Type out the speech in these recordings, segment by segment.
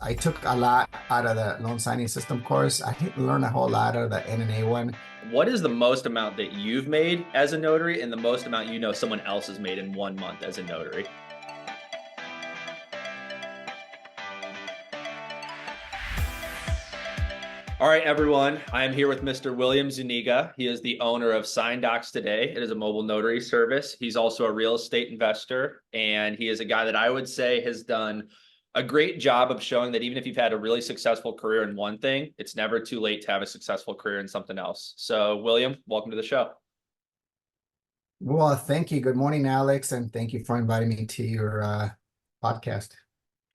I took a lot out of the loan signing system course. I didn't learn a whole lot out of the NNA one. What is the most amount that you've made as a notary and the most amount you know someone else has made in 1 month as a notary? All right, everyone. I am here with Mr. William Zuniga. He is the owner of Sign Docs Today. It is a mobile notary service. He's also a real estate investor, and he is a guy that I would say has done a great job of showing that even if you've had a really successful career in one thing, it's never too late to have a successful career in something else. So, William, welcome to the show. Well, thank you. Good morning, Alex, and thank you for inviting me to your podcast.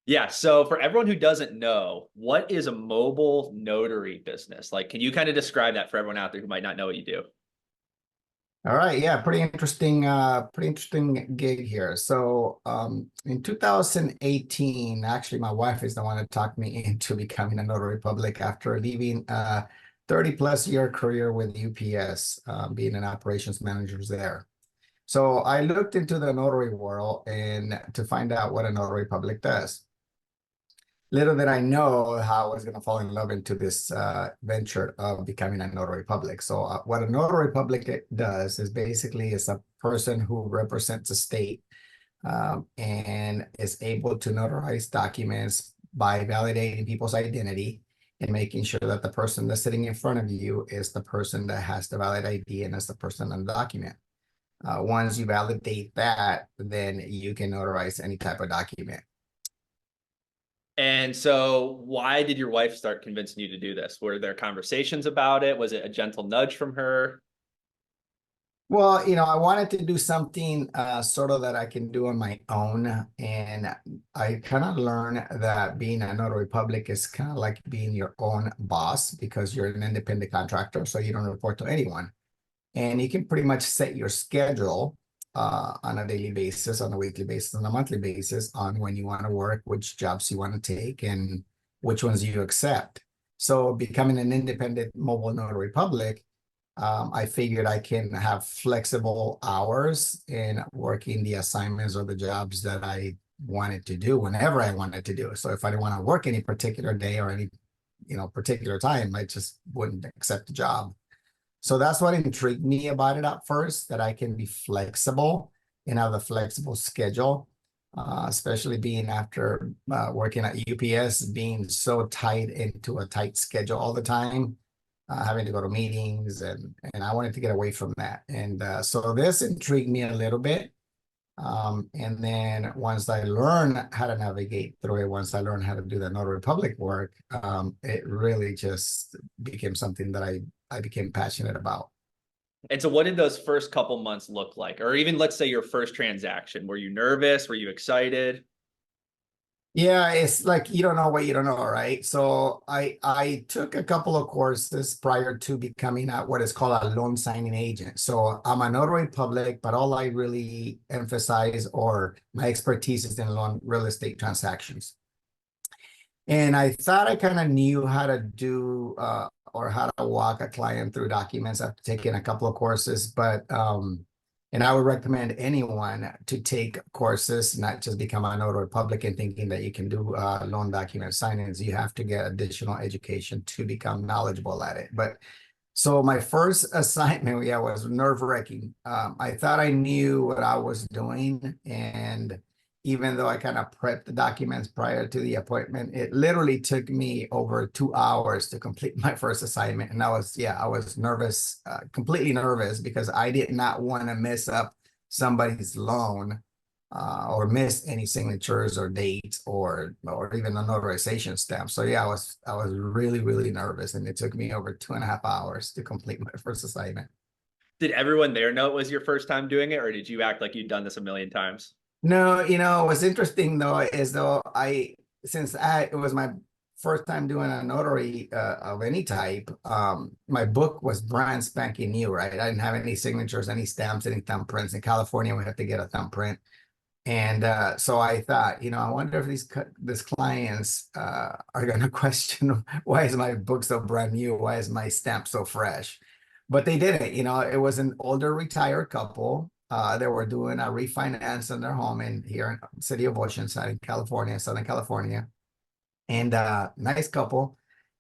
Yeah. So for everyone who doesn't know, what is a mobile notary business? Like, can you kind of describe that for everyone out there who might not know what you do? All right, yeah, pretty interesting gig here. So in 2018, actually, my wife is the one that talked me into becoming a notary public after leaving a 30 plus year career with UPS, being an operations manager there. So I looked into the notary world and to find out what a notary public does. Little did I know how I was going to fall in love into this venture of becoming a notary public. So what a notary public does is basically is a person who represents a state and is able to notarize documents by validating people's identity and making sure that the person that's sitting in front of you is the person that has the valid ID and is the person on the document. Once you validate that, then you can notarize any type of document. And so why did your wife start convincing you to do this? Were there conversations about it? Was it a gentle nudge from her? Well, I wanted to do something sort of that I can do on my own. And I kind of learned that being a notary public is kind of like being your own boss because you're an independent contractor, so you don't report to anyone. And you can pretty much set your schedule on a daily basis, on a weekly basis, on a monthly basis on when you want to work, which jobs you want to take, and which ones you accept. So becoming an independent mobile notary public, I figured I can have flexible hours in working the assignments or the jobs that I wanted to do whenever I wanted to do it. So if I didn't want to work any particular day or any, particular time, I just wouldn't accept the job. So that's what intrigued me about it at first, that I can be flexible and have a flexible schedule, especially being after working at UPS, being so tied into a tight schedule all the time, having to go to meetings, and I wanted to get away from that. And so this intrigued me a little bit. And then once I learned how to navigate through it, once I learned how to do the notary public work, it really just became something that I became passionate about. And so what did those first couple months look like? Or even let's say your first transaction. Were you nervous? Were you excited? Yeah, it's like you don't know what you don't know, right? So I took a couple of courses prior to becoming what is called a loan signing agent. So I'm a notary public, but all I really emphasize or my expertise is in loan real estate transactions. And I thought I kind of knew how to do or how to walk a client through documents after taking a couple of courses, but and I would recommend anyone to take courses, not just become a notary public and thinking that you can do loan document signings. You have to get additional education to become knowledgeable at it. But so my first assignment, yeah, was nerve-wracking. I thought I knew what I was doing, and even though I kind of prepped the documents prior to the appointment, it literally took me over 2 hours to complete my first assignment. And I was nervous, completely nervous because I did not want to mess up somebody's loan or miss any signatures or dates or even a notarization stamp. So yeah, I was really, really nervous, and it took me over 2.5 hours to complete my first assignment. Did everyone there know it was your first time doing it, or did you act like you'd done this a million times? No, what's interesting though is though it was my first time doing a notary of any type, my book was brand spanking new, right? I didn't have any signatures, any stamps, any thumbprints. In California, we have to get a thumbprint. And so I thought, I wonder if these clients are going to question why is my book so brand new? Why is my stamp so fresh? But they didn't. It was an older retired couple. They were doing a refinance on their home here in the city of Oceanside in California, Southern California. and nice couple.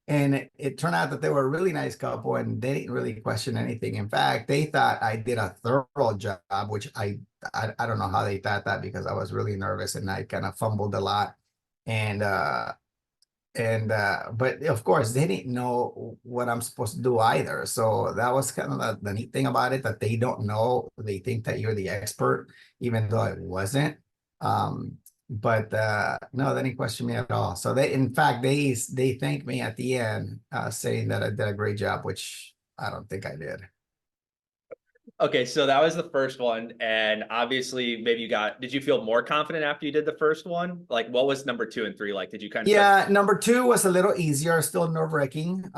And it turned out that they were a really nice couple, and they didn't really question anything. In fact, they thought I did a thorough job, which I don't know how they thought that, because I was really nervous and I kind of fumbled a lot. And but of course they didn't know what I'm supposed to do either. So that was kind of the neat thing about it, that they don't know. They think that you're the expert, even though it wasn't. Um, but no, they didn't question me at all. So they, in fact, they thanked me at the end, saying that I did a great job, which I don't think I did. Okay, so that was the first one, and obviously, maybe did you feel more confident after you did the first one? Like, what was number two and three like? Did you kind of start? Yeah, number two was a little easier, still nerve-wracking.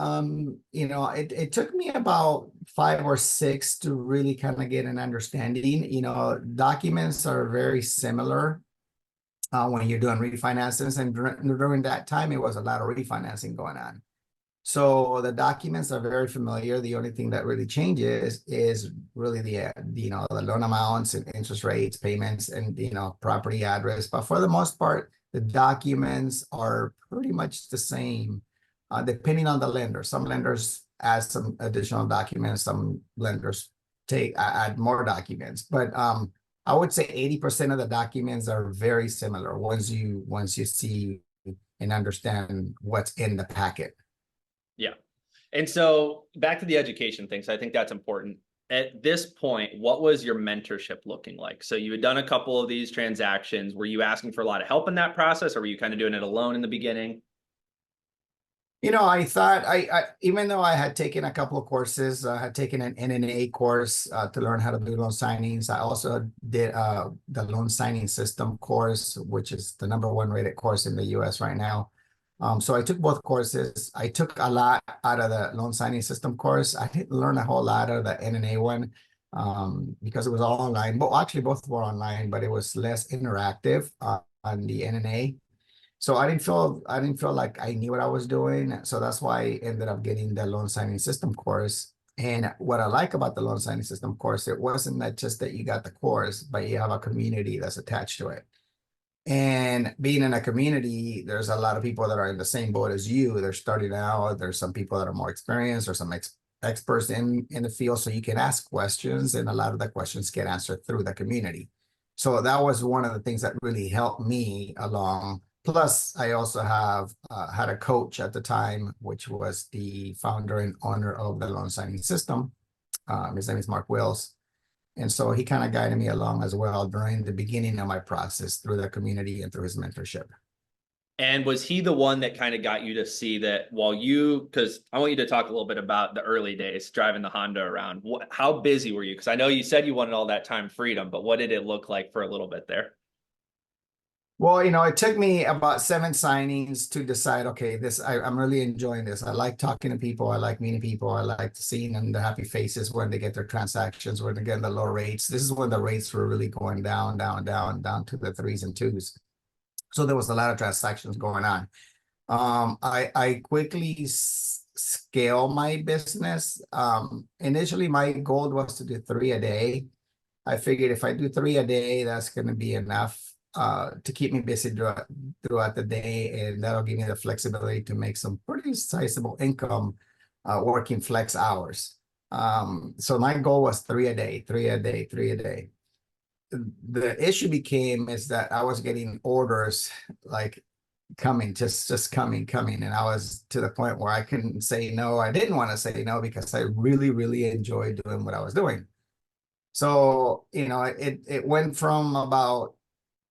It took me about 5 or 6 to really kind of get an understanding. Documents are very similar when you're doing refinances, and during that time, it was a lot of refinancing going on. So the documents are very familiar. The only thing that really changes is really the loan amounts and interest rates, payments, and property address. But for the most part, the documents are pretty much the same, depending on the lender. Some lenders add some additional documents. Some lenders add more documents. But I would say 80% of the documents are very similar once you see and understand what's in the packet. Yeah. And so back to the education thing. So I think that's important. At this point, what was your mentorship looking like? So you had done a couple of these transactions. Were you asking for a lot of help in that process, or were you kind of doing it alone in the beginning? I thought even though I had taken a couple of courses, I had taken an NNA course to learn how to do loan signings. I also did the loan signing system course, which is the #1 rated course in the US right now. So I took both courses. I took a lot out of the loan signing system course. I didn't learn a whole lot out of the NNA one, because it was all online. But actually, both were online, but it was less interactive on the NNA. So I didn't feel like I knew what I was doing. So that's why I ended up getting the loan signing system course. And what I like about the loan signing system course, it wasn't that just that you got the course, but you have a community that's attached to it. And being in a community, there's a lot of people that are in the same boat as you. They're starting out. There's some people that are more experienced, or some experts in the field. So you can ask questions, and a lot of the questions get answered through the community. So that was one of the things that really helped me along. Plus, I also have had a coach at the time, which was the founder and owner of the loan signing system. His name is Mark Wills. And so he kind of guided me along as well during the beginning of my process through the community and through his mentorship. And was he the one that kind of got you to see that because I want you to talk a little bit about the early days driving the Honda around. How busy were you? Because I know you said you wanted all that time freedom, but what did it look like for a little bit there? Well, it took me about 7 signings to decide, okay, I'm really enjoying this. I like talking to people. I like meeting people. I like seeing them, the happy faces when they get their transactions, when they get the low rates. This is when the rates were really going down, down, down, down to the 3s and 2s. So there was a lot of transactions going on. I quickly scale my business. Initially, my goal was to do 3 a day. I figured if I do 3 a day, that's going to be enough to keep me busy throughout the day, and that'll give me the flexibility to make some pretty sizable income working flex hours. So my goal was 3 a day, 3 a day, 3 a day. The issue became is that I was getting orders like coming, just coming, and I was to the point where I couldn't say no. I didn't want to say no because I really, really enjoyed doing what I was doing. So, it went from about,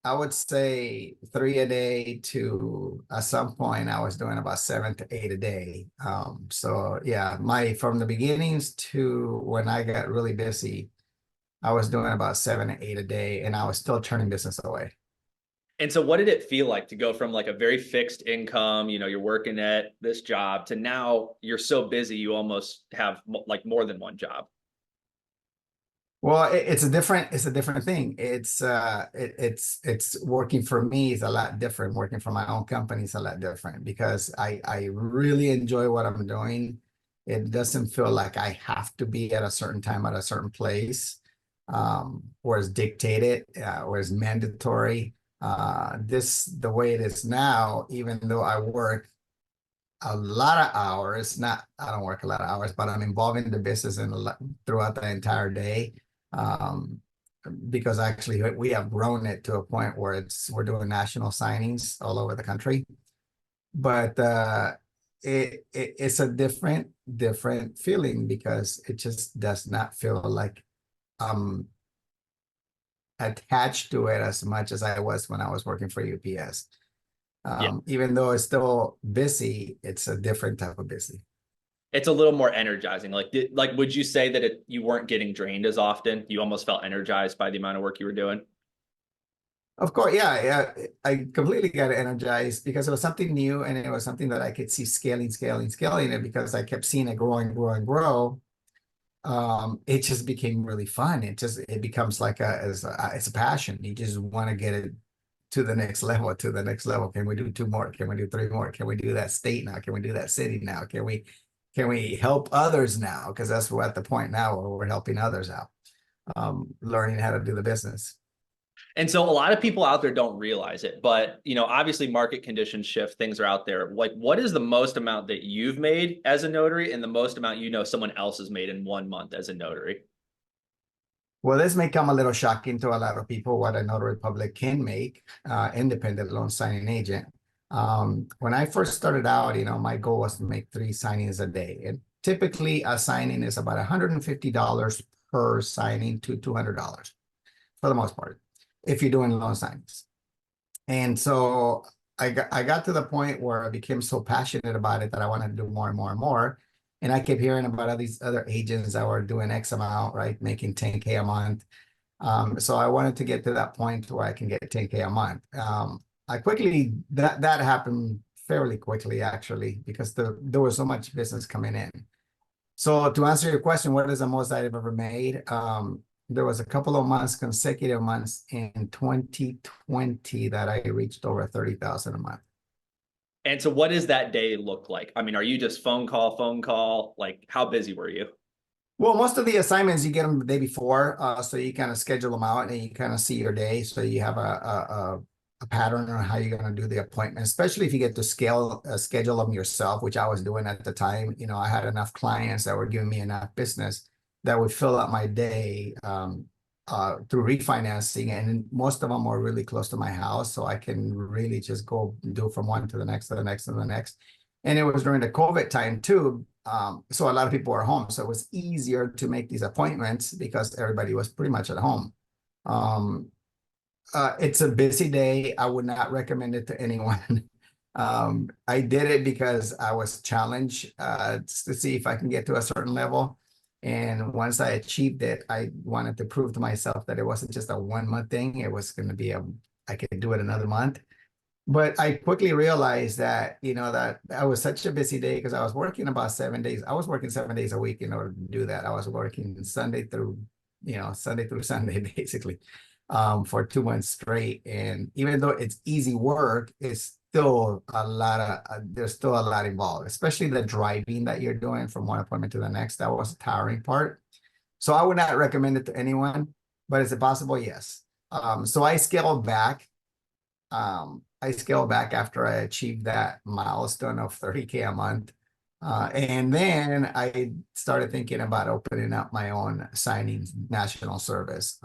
I would say, 3 a day to at some point I was doing about 7 to 8 a day. So yeah, from the beginnings to when I got really busy, I was doing about 7 to 8 a day, and I was still turning business away. And so what did it feel like to go from like a very fixed income, you're working at this job, to now you're so busy, you almost have like more than one job? Well, it's a different thing. It's working for me is a lot different. Working for my own company is a lot different because I really enjoy what I'm doing. It doesn't feel like I have to be at a certain time at a certain place, or it's dictated, or it's mandatory. The way it is now, even though I work a lot of hours, I don't work a lot of hours, but I'm involved in the business throughout the entire day. Um, because actually we have grown it to a point where we're doing national signings all over the country. But it's a different feeling because it just does not feel like I'm attached to it as much as I was when I was working for UPS. Yeah. Even though it's still busy, it's a different type of busy. It's a little more energizing. Would you say that you weren't getting drained as often? You almost felt energized by the amount of work you were doing? Of course, yeah. I completely got energized because it was something new and it was something that I could see scaling it because I kept seeing it grow and grow and grow. It just became really fun. It becomes like it's a passion. You just want to get it to the next level, to the next level. Can we do two more? Can we do three more? Can we do that state now? Can we do that city now? Can we help others now? Because we're at the point now where we're helping others out, learning how to do the business. And so a lot of people out there don't realize it, but obviously market conditions shift, things are out there. Like, what is the most amount that you've made as a notary and the most amount someone else has made in 1 month as a notary? Well, this may come a little shocking to a lot of people what a notary public can make, independent loan signing agent. When I first started out, my goal was to make 3 signings a day. And typically a signing is about $150 per signing to $200 for the most part, if you're doing loan signings. And so I got to the point where I became so passionate about it that I wanted to do more and more and more. And I kept hearing about all these other agents that were doing X amount, right? Making 10K a month. So I wanted to get to that point where I can get 10K a month. That happened fairly quickly, actually, because there was so much business coming in. So to answer your question, what is the most I've ever made? There was a couple of consecutive months in 2020 that I reached over 30,000 a month. And so what does that day look like? I mean, are you just phone call? Like, how busy were you? Well, most of the assignments you get them the day before, so you kind of schedule them out and you kind of see your day, so you have a pattern on how you're going to do the appointment. Especially if you get to schedule them yourself, which I was doing at the time. I had enough clients that were giving me enough business that would fill up my day through refinancing, and most of them were really close to my house, so I can really just go do from one to the next to the next to the next. And it was during the COVID time too, so a lot of people were home, so it was easier to make these appointments because everybody was pretty much at home. It's a busy day. I would not recommend it to anyone. I did it because I was challenged to see if I can get to a certain level. And once I achieved it, I wanted to prove to myself that it wasn't just a 1 month thing. It was going to be I could do it another month. But I quickly realized that, that was such a busy day because I was working about 7 days. I was working 7 days a week in order to do that. I was working Sunday through Sunday, basically, for 2 months straight. And even though it's easy work, it's still there's still a lot involved, especially the driving that you're doing from one appointment to the next. That was a tiring part. So I would not recommend it to anyone, but is it possible? Yes. So I scaled back. I scaled back after I achieved that milestone of 30K a month. And then I started thinking about opening up my own signing national service.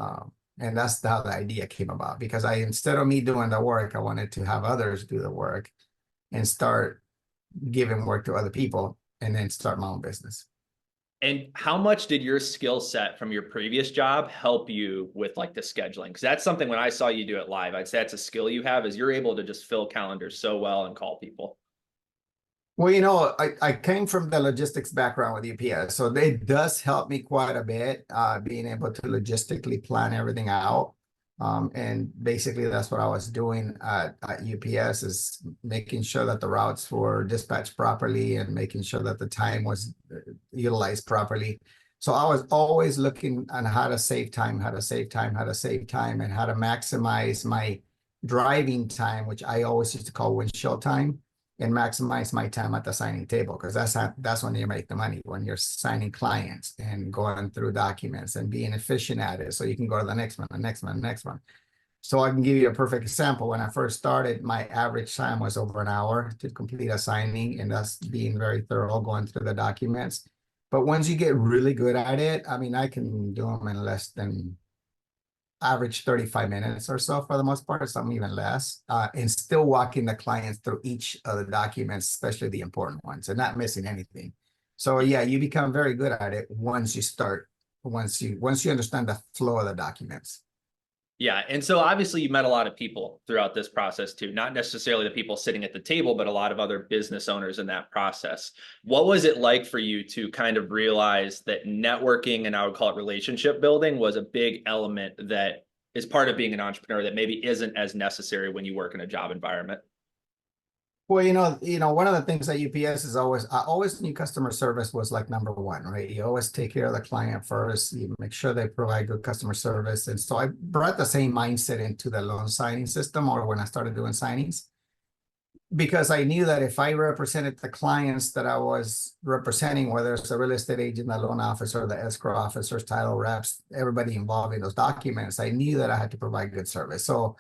And that's how the idea came about, because instead of me doing the work, I wanted to have others do the work and start giving work to other people and then start my own business. And how much did your skill set from your previous job help you with like the scheduling? Because that's something when I saw you do it live, I'd say that's a skill you have, is you're able to just fill calendars so well and call people. Well, I came from the logistics background with UPS, so it does help me quite a bit, being able to logistically plan everything out. And basically that's what I was doing at UPS, is making sure that the routes were dispatched properly and making sure that the time was utilized properly. So I was always looking on how to save time, and how to maximize my driving time, which I always used to call windshield time, and maximize my time at the signing table, because that's when you make the money, when you're signing clients and going through documents and being efficient at it, so you can go to the next one, the next one, the next one. So I can give you a perfect example. When I first started, my average time was over an hour to complete a signing, and that's being very thorough, going through the documents. But once you get really good at it, I mean, I can do them in less than average 35 minutes or so for the most part, some even less, and still walking the clients through each of the documents, especially the important ones, and not missing anything. So yeah, you become very good at it once you start, once you understand the flow of the documents. Yeah. And so obviously you met a lot of people throughout this process too, not necessarily the people sitting at the table, but a lot of other business owners in that process. What was it like for you to kind of realize that networking, and I would call it relationship building, was a big element that is part of being an entrepreneur that maybe isn't as necessary when you work in a job environment? Well, one of the things at UPS is I always knew customer service was like number one, right? You always take care of the client first. You make sure they provide good customer service. And so I brought the same mindset into the loan signing system, or when I started doing signings, because I knew that if I represented the clients that I was representing, whether it's the real estate agent, the loan officer, the escrow officers, title reps, everybody involved in those documents, I knew that I had to provide good service. So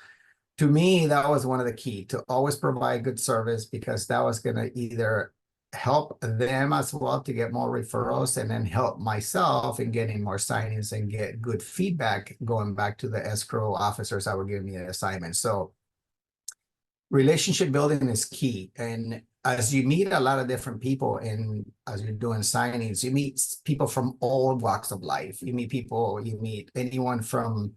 to me, that was one of the key, to always provide good service, because that was going to either help them as well to get more referrals, and then help myself in getting more signings and get good feedback going back to the escrow officers that were giving me the assignment. So relationship building is key. And as you meet a lot of different people, and as you're doing signings, you meet people from all walks of life. You meet anyone from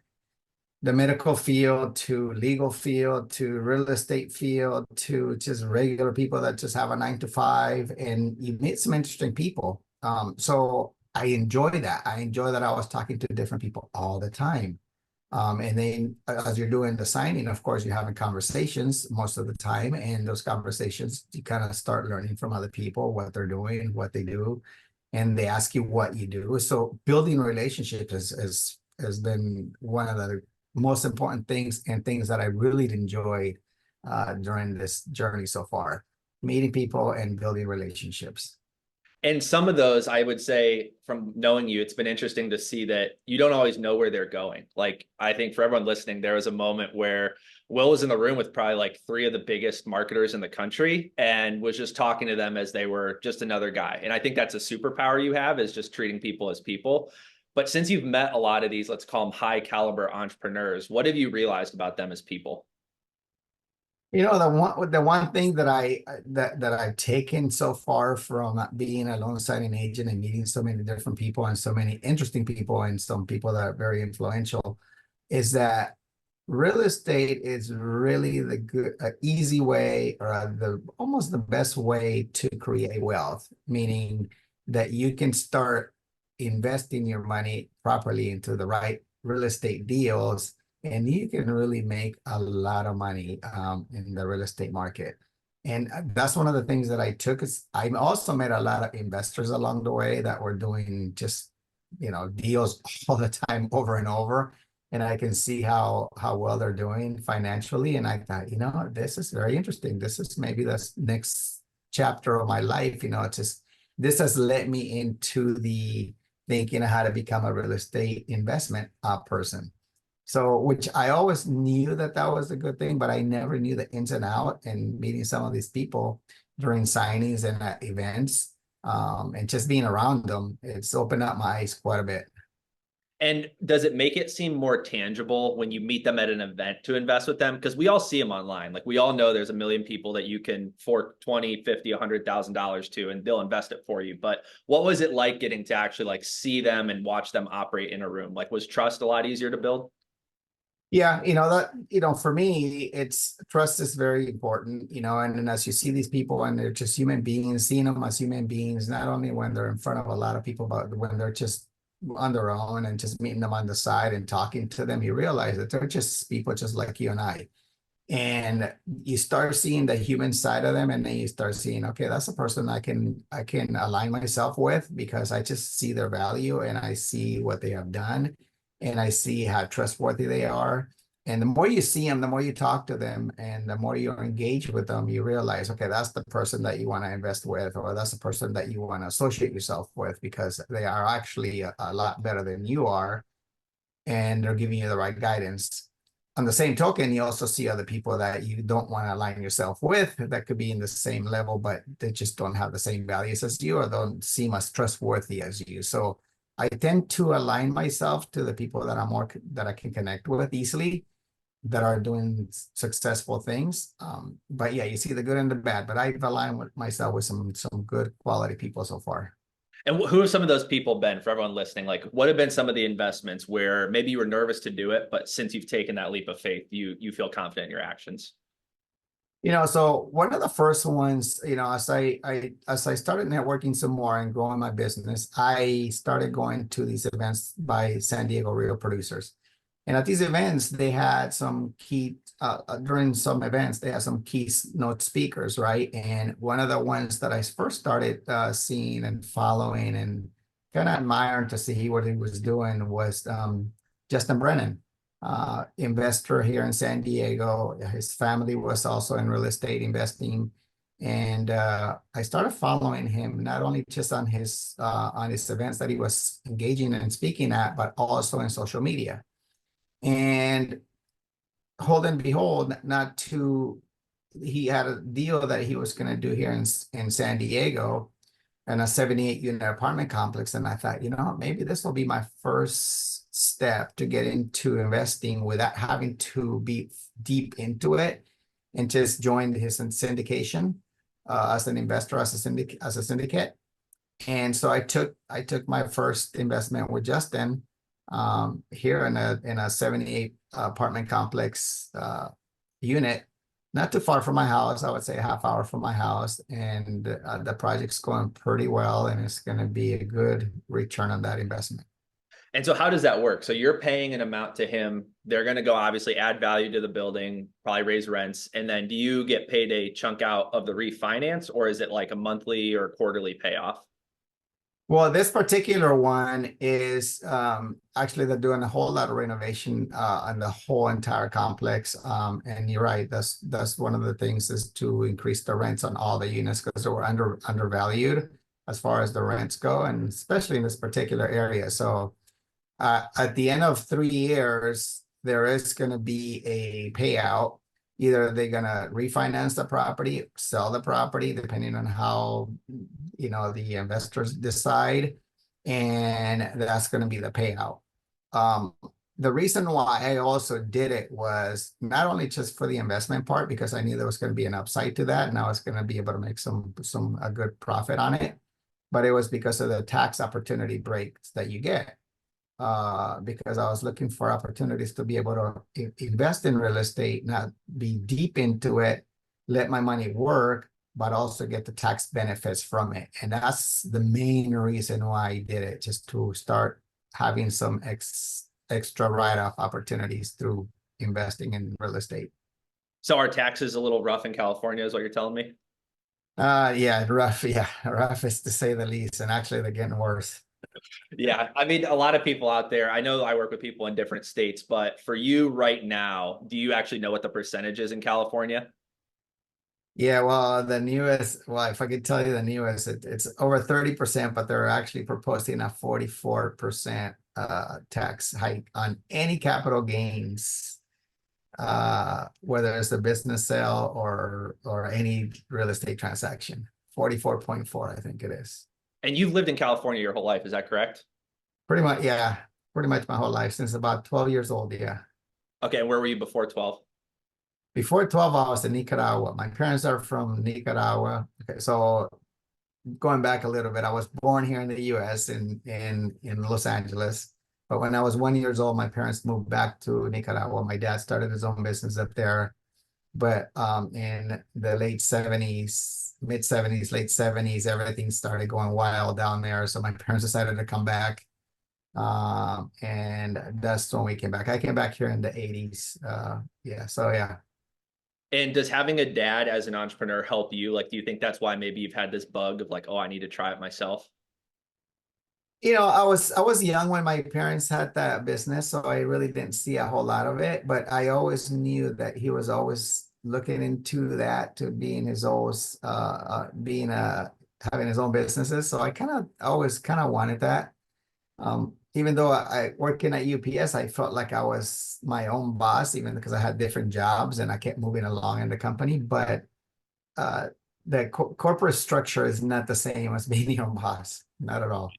the medical field to legal field to real estate field to just regular people that just have a 9 to 5, and you meet some interesting people. So I enjoy that. I enjoy that I was talking to different people all the time. And then as you're doing the signing, of course, you're having conversations most of the time, and those conversations, you kind of start learning from other people, what they're doing, what they do, and they ask you what you do. So building relationships has been one of the most important things, and things that I really enjoyed during this journey so far, meeting people and building relationships. And some of those, I would say, from knowing you, it's been interesting to see that you don't always know where they're going. Like, I think for everyone listening, there was a moment where Will was in the room with probably like 3 of the biggest marketers in the country, and was just talking to them as they were just another guy. And I think that's a superpower you have, is just treating people as people. But since you've met a lot of these, let's call them high caliber entrepreneurs, what have you realized about them as people? The one thing that I've taken so far from being a loan signing agent and meeting so many different people, and so many interesting people, and some people that are very influential, is that real estate is really the good, easy way, or the almost the best way to create wealth, meaning that you can start investing your money properly into the right real estate deals, and you can really make a lot of money in the real estate market. And that's one of the things that I took. Is I also met a lot of investors along the way that were doing just, deals all the time, over and over. And I can see how well they're doing financially. And I thought, this is very interesting. This is maybe the next chapter of my life. It's just, this has led me into the thinking of how to become a real estate investment person. So, which I always knew that that was a good thing, but I never knew the ins and out. And meeting some of these people during signings and events, and just being around them, it's opened up my eyes quite a bit. And does it make it seem more tangible when you meet them at an event to invest with them? Because we all see them online. Like, we all know there's a million people that you can fork 20, 50, $100,000 to, and they'll invest it for you. But what was it like getting to actually like see them and watch them operate in a room? Like, was trust a lot easier to build? Yeah, for me, it's trust is very important, and as you see these people, and they're just human beings, seeing them as human beings, not only when they're in front of a lot of people, but when they're just on their own, and just meeting them on the side and talking to them, you realize that they're just people just like you and I. And you start seeing the human side of them, and then you start seeing, okay, that's a person I can align myself with, because I just see their value, and I see what they have done, and I see how trustworthy they are. And the more you see them, the more you talk to them, and the more you engage with them, you realize, okay, that's the person that you want to invest with, or that's the person that you want to associate yourself with, because they are actually a lot better than you are, and they're giving you the right guidance. on the same token, you also see other people that you don't want to align yourself with that could be in the same level, but they just don't have the same values as you or don't seem as trustworthy as you. So I tend to align myself to the people that that I can connect with easily, that are doing successful things. But yeah, you see the good and the bad, but I've aligned with myself with some good quality people so far. And who have some of those people been for everyone listening? Like, what have been some of the investments where maybe you were nervous to do it, but since you've taken that leap of faith, you feel confident in your actions? So one of the first ones, as I started networking some more and growing my business, I started going to these events by San Diego Real Producers. And at these events, they had some key, during some events, they had some keynote speakers, right? And one of the ones that I first started seeing and following and kind of admiring to see what he was doing was Justin Brennan, investor here in San Diego. His family was also in real estate investing. And I started following him not only just on his events that he was engaging and speaking at, but also in social media. And hold and behold, he had a deal that he was going to do here in San Diego in a 78-unit apartment complex. And I thought, maybe this will be my first step to get into investing without having to be deep into it, and just joined his syndication as an investor, as a syndicate. And so I took my first investment with Justin here in a 78 apartment complex unit, not too far from my house. I would say a half hour from my house, and the project's going pretty well, and it's going to be a good return on that investment. And so how does that work? So you're paying an amount to him. They're going to go obviously add value to the building, probably raise rents. And then do you get paid a chunk out of the refinance, or is it like a monthly or quarterly payoff? Well, this particular one is actually they're doing a whole lot of renovation on the whole entire complex. And you're right, that's one of the things, is to increase the rents on all the units because they were undervalued as far as the rents go, and especially in this particular area. So at the end of 3 years, there is going to be a payout. Either they're going to refinance the property, sell the property, depending on how, the investors decide, and that's going to be the payout. The reason why I also did it was not only just for the investment part, because I knew there was going to be an upside to that, and I was going to be able to make a good profit on it, but it was because of the tax opportunity breaks that you get. Because I was looking for opportunities to be able to invest in real estate, not be deep into it, let my money work, but also get the tax benefits from it. And that's the main reason why I did it, just to start having some extra write-off opportunities through investing in real estate. So are taxes a little rough in California, is what you're telling me? Yeah, rough. Yeah, rough is to say the least. And actually, they're getting worse. Yeah, I mean, a lot of people out there, I know I work with people in different states, but for you right now, do you actually know what the percentage is in California? Yeah, well, if I could tell you the newest, it's over 30%, but they're actually proposing a 44% tax hike on any capital gains, whether it's a business sale or any real estate transaction. 44.4, I think it is. And you've lived in California your whole life, is that correct? Pretty much, yeah. Pretty much my whole life, since about 12 years old, yeah. Okay, and where were you before 12? Before 12, I was in Nicaragua. My parents are from Nicaragua. Okay, so going back a little bit, I was born here in the US in Los Angeles. But when I was 1 year old, my parents moved back to Nicaragua. My dad started his own business up there. But in the late 70s, mid 70s, late 70s, everything started going wild down there. So my parents decided to come back. And that's when we came back. I came back here in the 80s. Yeah, so yeah. And does having a dad as an entrepreneur help you? Like, do you think that's why maybe you've had this bug of like, oh, I need to try it myself? I was young when my parents had that business, so I really didn't see a whole lot of it. But I always knew that he was always looking into that, to being his own, having his own businesses. So I kind of always kind of wanted that. even though I working at UPS, I felt like I was my own boss, even because I had different jobs and I kept moving along in the company. But uh, the corporate structure is not the same as being your own boss, not at all.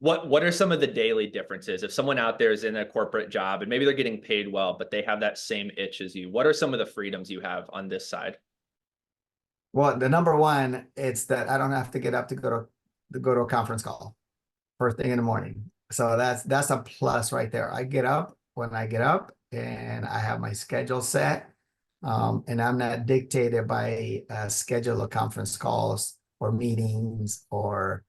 What are some of the daily differences? If someone out there is in a corporate job and maybe they're getting paid well, but they have that same itch as you, what are some of the freedoms you have on this side? Well, the number one, it's that I don't have to get up to go to a conference call first thing in the morning. So that's a plus right there. I get up when I get up and I have my schedule set. And I'm not dictated by a schedule of conference calls or meetings or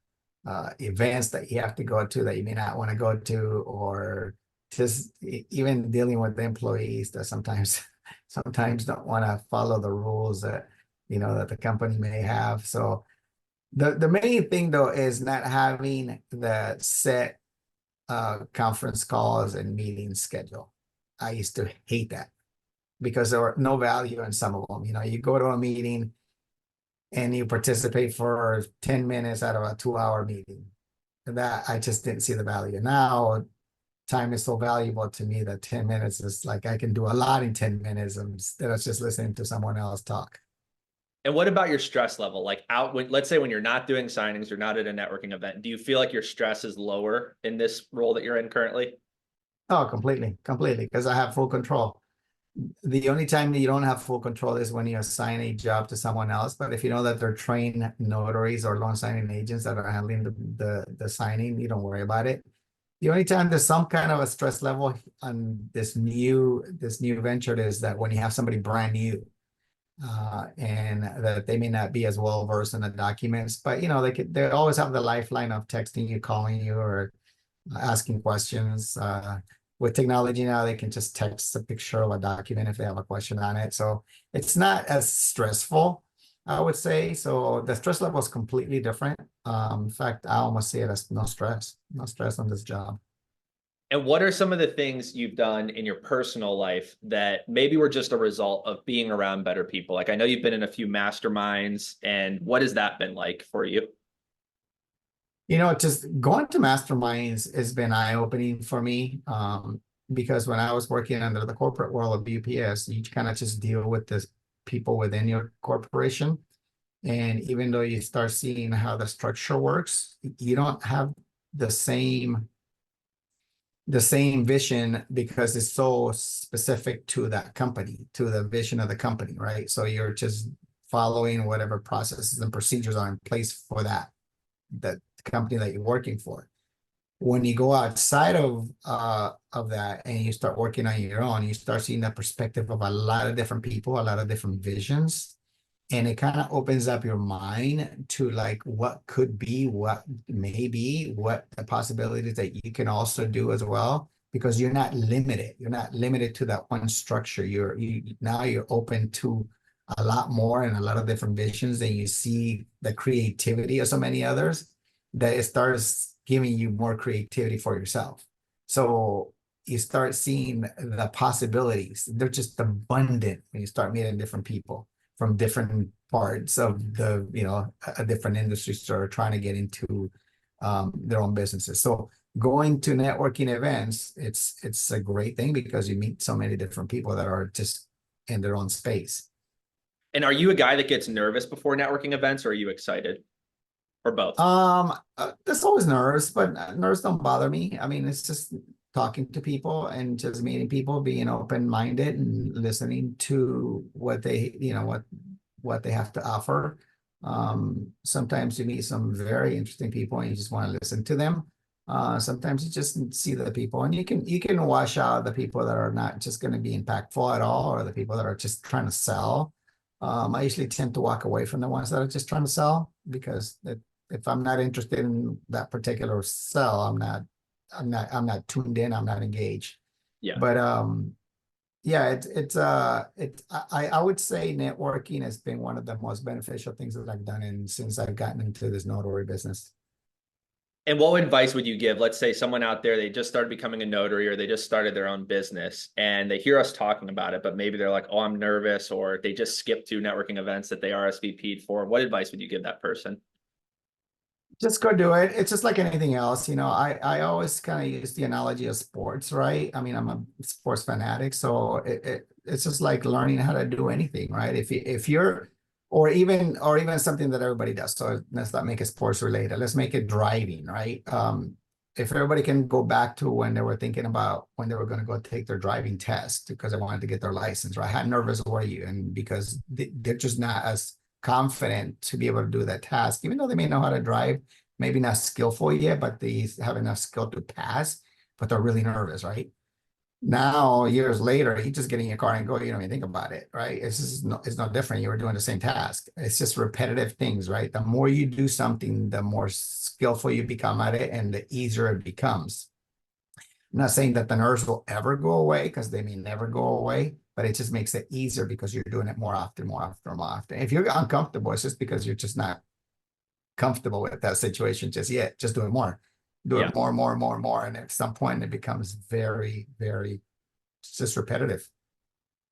events that you have to go to that you may not want to go to, or just even dealing with the employees that sometimes sometimes don't want to follow the rules that that the company may have. So the main thing though is not having the set conference calls and meetings schedule. I used to hate that because there were no value in some of them. You go to a meeting and you participate for 10 minutes out of a 2 hour meeting. And that I just didn't see the value. Now time is so valuable to me that 10 minutes is like I can do a lot in 10 minutes instead of just listening to someone else talk. And what about your stress level? Like out when, let's say when you're not doing signings, you're not at a networking event, do you feel like your stress is lower in this role that you're in currently? Oh, completely, completely, because I have full control. The only time that you don't have full control is when you assign a job to someone else. But if you know that they're trained notaries or loan signing agents that are handling the signing, you don't worry about it. The only time there's some kind of a stress level on this new venture is that when you have somebody brand new, and that they may not be as well versed in the documents, but they always have the lifeline of texting you, calling you, or asking questions. With technology now, they can just text a picture of a document if they have a question on it. So it's not as stressful, I would say. So the stress level is completely different. In fact, I almost see it as no stress, no stress on this job. And what are some of the things you've done in your personal life that maybe were just a result of being around better people? Like I know you've been in a few masterminds, and what has that been like for you? Just going to masterminds has been eye-opening for me. Because when I was working under the corporate world of UPS, you kind of just deal with the people within your corporation. And even though you start seeing how the structure works, you don't have the same the same vision because it's so specific to that company, to the vision of the company, right? So you're just following whatever processes and procedures are in place for that company that you're working for. When you go outside of that and you start working on your own, you start seeing the perspective of a lot of different people, a lot of different visions, and it kind of opens up your mind to like what could be, what may be, what the possibilities that you can also do as well, because you're not limited to that one structure. Now you're open to a lot more and a lot of different visions, and you see the creativity of so many others that it starts giving you more creativity for yourself. So you start seeing the possibilities. They're just abundant when you start meeting different people from different parts of a different industries that are trying to get into their own businesses. So going to networking events, it's a great thing because you meet so many different people that are just in their own space. And are you a guy that gets nervous before networking events, or are you excited, or both? There's always nerves, but nerves don't bother me. I mean, it's just talking to people and just meeting people, being open-minded and listening to what what they have to offer. Sometimes you meet some very interesting people and you just want to listen to them. Sometimes you just see the people and you can wash out the people that are not just going to be impactful at all, or the people that are just trying to sell. I usually tend to walk away from the ones that are just trying to sell because if I'm not interested in that particular sell, I'm not tuned in, I'm not engaged. Yeah. But yeah, I would say networking has been one of the most beneficial things that I've done since I've gotten into this notary business. And what advice would you give? Let's say someone out there, they just started becoming a notary or they just started their own business and they hear us talking about it, but maybe they're like, oh, I'm nervous, or they just skipped 2 networking events that they RSVP'd for. What advice would you give that person? Just go do it. It's just like anything else. I always kind of use the analogy of sports, right? I mean, I'm a sports fanatic, so it's just like learning how to do anything, right? If you're or even something that everybody does. So let's not make it sports related. Let's make it driving, right? If everybody can go back to when they were thinking about when they were going to go take their driving test because they wanted to get their license, right? How nervous were you? And because they're just not as confident to be able to do that task, even though they may know how to drive, maybe not skillful yet, but they have enough skill to pass, but they're really nervous, right? Now, years later, you just get in your car and go, you don't even think about it, right? It's no different. You were doing the same task. It's just repetitive things, right? The more you do something, the more skillful you become at it and the easier it becomes. I'm not saying that the nerves will ever go away because they may never go away, but it just makes it easier because you're doing it more often, more often, more often. If you're uncomfortable, it's just because you're just not comfortable with that situation just yet. Just do it more. Do Yeah. it more, more, more, more. And at some point it becomes very, very just repetitive.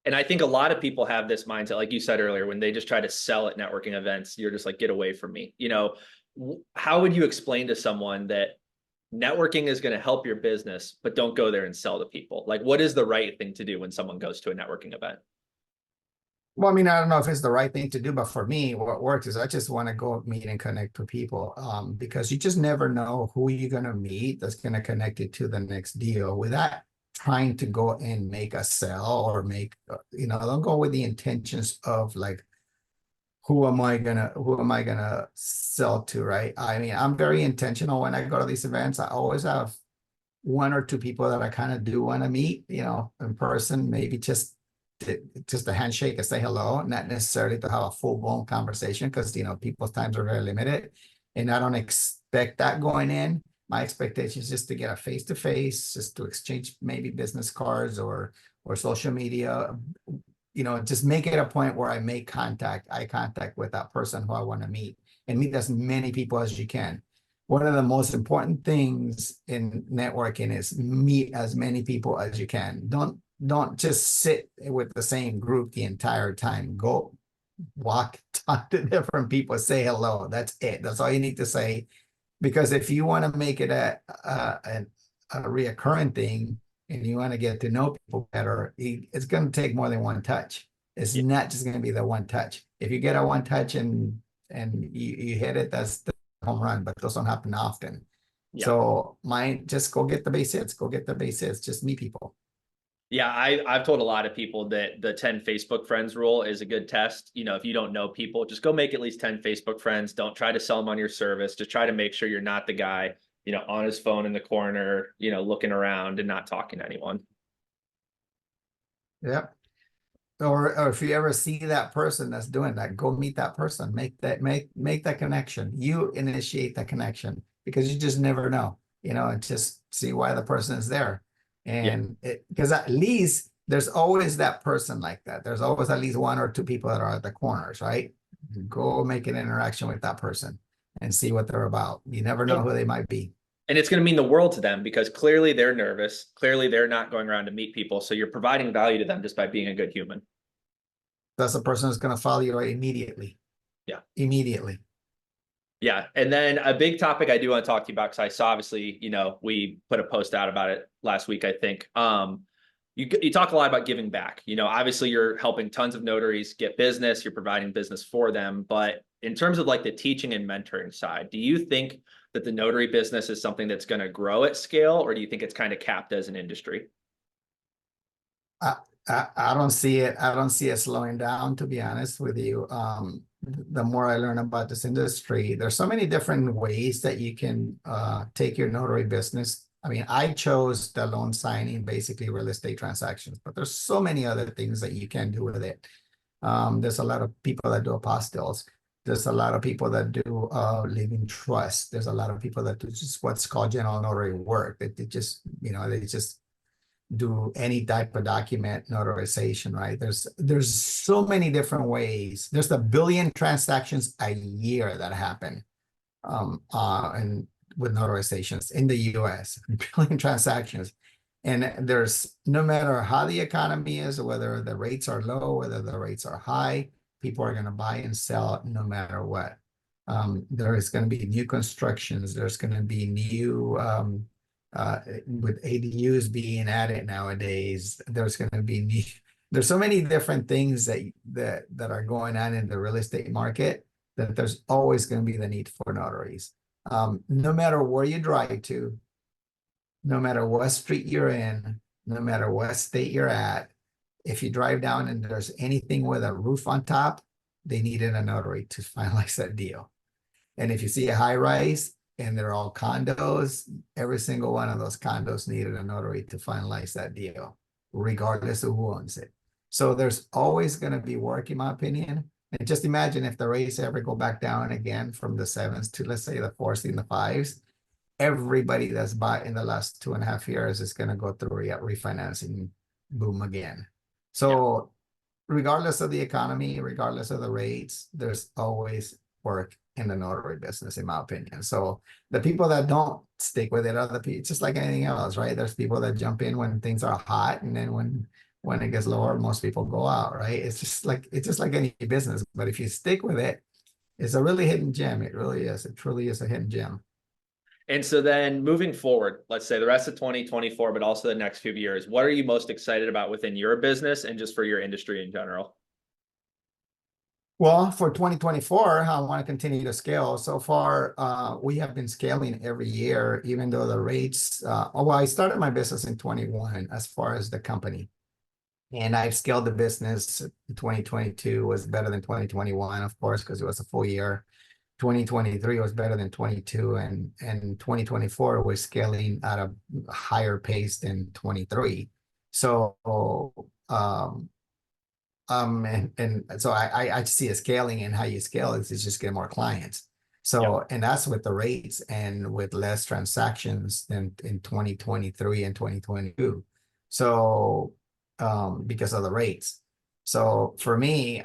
And I think a lot of people have this mindset, like you said earlier, when they just try to sell at networking events, you're just like, get away from me. How would you explain to someone that networking is going to help your business, but don't go there and sell to people? Like, what is the right thing to do when someone goes to a networking event? Well, I mean, I don't know if it's the right thing to do, but for me, what works is I just want to go meet and connect with people, because you just never know who you're going to meet that's going to connect you to the next deal without trying to go and make a sell or don't go with the intentions of like, who am I gonna sell to, right? I mean, I'm very intentional when I go to these events. I always have one or two people that I kind of do want to meet, in person, maybe just a handshake and say hello, not necessarily to have a full-blown conversation because people's times are very limited. And I don't expect that going in. My expectation is just to get a face-to-face, just to exchange maybe business cards or social media, just make it a point where I make eye contact with that person who I want to meet and meet as many people as you can. One of the most important things in networking is meet as many people as you can. Don't just sit with the same group the entire time. Go walk, talk to different people, say hello. That's it. That's all you need to say. Because if you want to make it a reoccurring thing and you want to get to know people better, it's going to take more than one touch. It's Yeah. not just going to be the one touch. If you get a one touch and you hit it, that's the home run, but those don't happen often. Yeah. So just go get the base hits, go get the base hits, just meet people. Yeah, I've told a lot of people that the 10 Facebook friends rule is a good test. If you don't know people, just go make at least 10 Facebook friends. Don't try to sell them on your service. Just try to make sure you're not the guy, on his phone in the corner, looking around and not talking to anyone. Yep. Or if you ever see that person that's doing that, go meet that person. Make that connection. You initiate that connection because you just never know, and just see why the person is there. Yeah. And because at least there's always that person like that. There's always at least one or two people that are at the corners, right? Go make an interaction with that person and see what they're about. You never know who they might be. And it's going to mean the world to them because clearly they're nervous. Clearly they're not going around to meet people. So you're providing value to them just by being a good human. That's the person that's going to follow you immediately. Yeah. Immediately. Yeah. And then a big topic I do want to talk to you about, because I saw obviously, we put a post out about it last week, I think. You talk a lot about giving back. Obviously you're helping tons of notaries get business, you're providing business for them. But in terms of like the teaching and mentoring side, do you think that the notary business is something that's going to grow at scale, or do you think it's kind of capped as an industry? I don't see it. I don't see it slowing down, to be honest with you. The more I learn about this industry, there's so many different ways that you can take your notary business. I mean, I chose the loan signing, basically real estate transactions, but there's so many other things that you can do with it. There's a lot of people that do apostilles. There's a lot of people that do living trust. There's a lot of people that do just what's called general notary work. They just do any type of document notarization, right? There's so many different ways. There's a billion transactions a year that happen and with notarizations in the US, billion transactions. And there's no matter how the economy is, whether the rates are low, whether the rates are high, people are going to buy and sell no matter what. There is going to be new constructions. There's going to be new with ADUs being added nowadays. There's going to be new. There's so many different things that are going on in the real estate market that there's always going to be the need for notaries. No matter where you drive to, no matter what street you're in, no matter what state you're at, if you drive down and there's anything with a roof on top, they needed a notary to finalize that deal. And if you see a high rise and they're all condos, every single one of those condos needed a notary to finalize that deal, regardless of who owns it. So there's always going to be work, in my opinion. And just imagine if the rates ever go back down again from the sevens to, let's say, the fours and the fives, everybody that's bought in the last 2.5 years is going to go through a refinancing boom again. So regardless of the economy, regardless of the rates, there's always work in the notary business, in my opinion. So the people that don't stick with it are the people, just like anything else, right? There's people that jump in when things are hot, and then when it gets lower, most people go out, right? It's just like any business. But if you stick with it, it's a really hidden gem. It really is. It truly is a hidden gem. And so then moving forward, let's say the rest of 2024, but also the next few years, what are you most excited about within your business and just for your industry in general? Well, for 2024, I want to continue to scale. So far, we have been scaling every year, even though the rates, well, I started my business in 21 as far as the company. And I've scaled the business. 2022 was better than 2021, of course, because it was a full year. 2023 was better than 22, and 2024 was scaling at a higher pace than 23. So and so I see a scaling, and how you scale is just get more clients. So and that's with the rates and with less transactions than in 2023 and 2022. So because of the rates. So for me,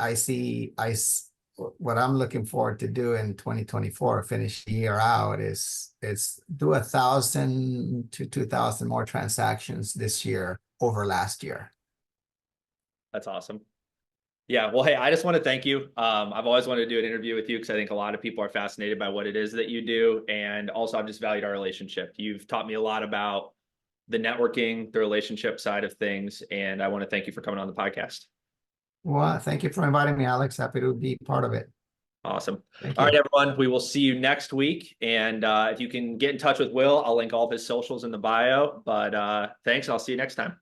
what I'm looking forward to do in 2024, finish the year out, is do 1,000 to 2,000 more transactions this year over last year. That's awesome. Yeah. Well, hey, I just want to thank you. I've always wanted to do an interview with you because I think a lot of people are fascinated by what it is that you do. And also, I've just valued our relationship. You've taught me a lot about the networking, the relationship side of things. And I want to thank you for coming on the podcast. Well, thank you for inviting me, Alex. Happy to be part of it. Awesome. Thank All you. right, everyone. We will see you next week. And if you can get in touch with Will, I'll link all of his socials in the bio. But thanks. I'll see you next time.